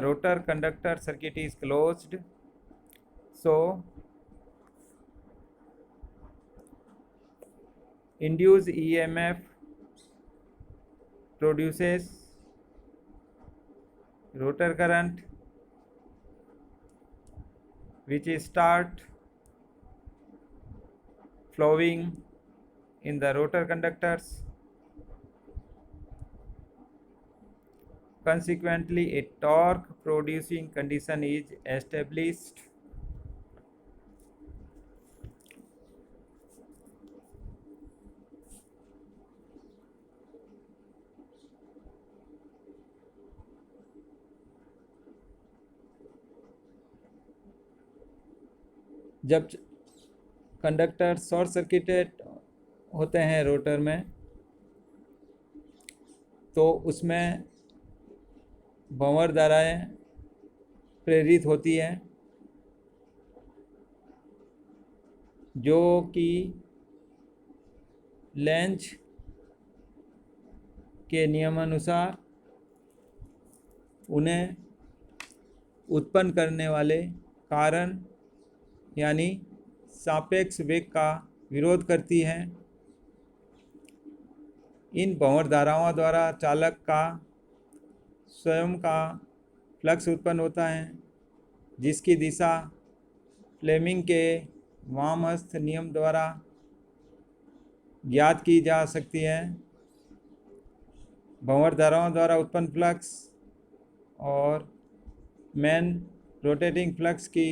rotor conductor circuit is closed, so induced EMF produces rotor current which start flowing in the rotor conductors. Consequently, a torque producing condition is established. जब conductor short circuited होते हैं rotor में, तो उसमें भंवर धाराएं प्रेरित होती हैं जो कि लेंज के नियमानुसार उन्हें उत्पन्न करने वाले कारण यानी सापेक्ष वेग का विरोध करती हैं। इन भंवर धाराओं द्वारा चालक का स्वयं का फ्लक्स उत्पन्न होता है जिसकी दिशा फ्लेमिंग के वामहस्त नियम द्वारा ज्ञात की जा सकती है। भंवर धाराओं द्वारा उत्पन्न फ्लक्स और मेन रोटेटिंग फ्लक्स की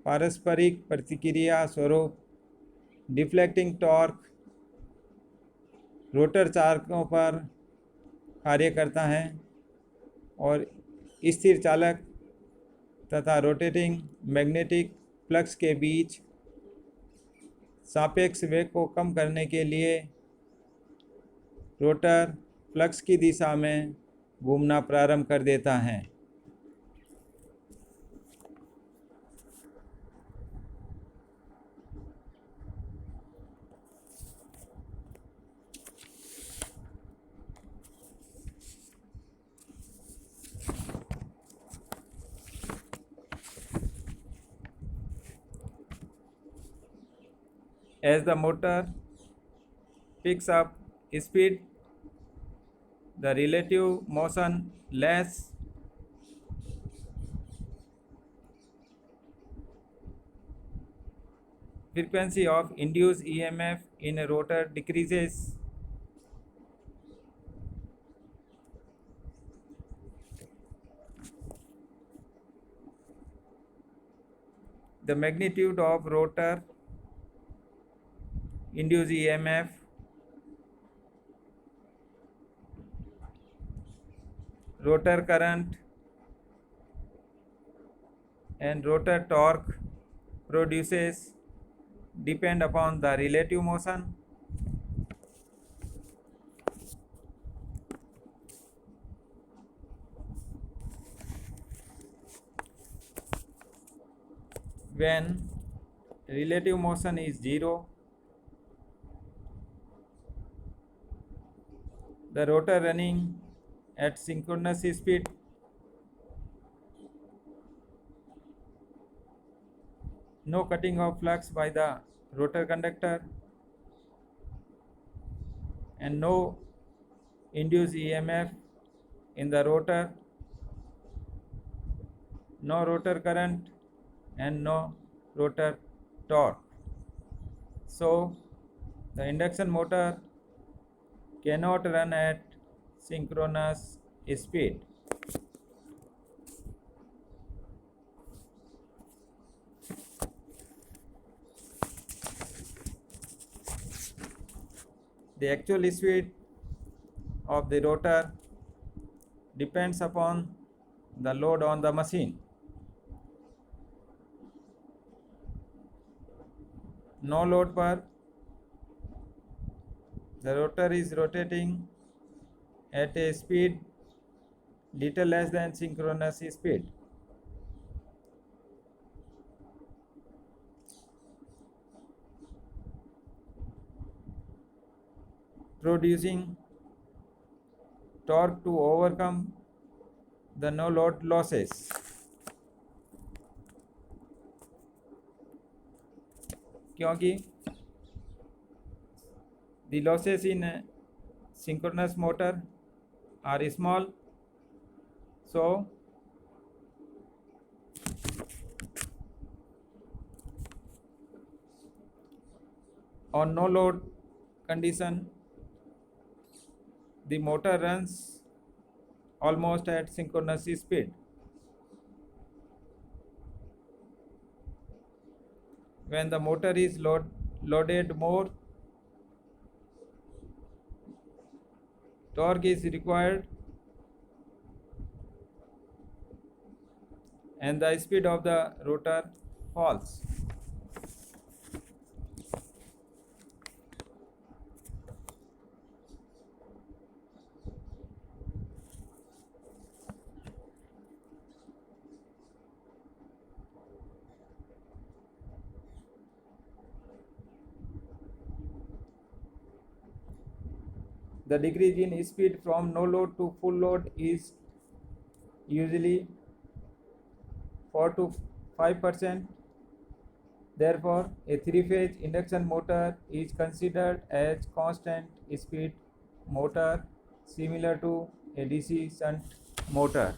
पारस्परिक प्रतिक्रिया स्वरूप डिफ्लेक्टिंग टॉर्क रोटर चालकों पर कार्य करता है और स्थिर चालक तथा रोटेटिंग मैग्नेटिक फ्लक्स के बीच सापेक्ष वेग को कम करने के लिए रोटर फ्लक्स की दिशा में घूमना प्रारंभ कर देता है। As the motor picks up speed, the relative motion less frequency of induced EMF in a rotor decreases. The magnitude of rotor induced EMF rotor current and rotor torque produces depend upon the relative motion. When relative motion is 0, the rotor running at synchronous speed no cutting of flux by the rotor conductor and no induced EMF in the rotor, no rotor current and no rotor torque. So the induction motor cannot run at synchronous speed. The actual speed of the rotor depends upon the load on the machine. No load पर the rotor is rotating at a speed little less than synchronous speed. Producing torque to overcome the no load losses. क्योंकि the losses in a synchronous motor are small, so on no load condition the motor runs almost at synchronous speed. When the motor is loaded, more torque is required and the speed of the rotor falls. The decrease in speed from no load to full load is usually 4 to 5%. Therefore, a three-phase induction motor is considered as constant speed motor similar to a DC shunt motor.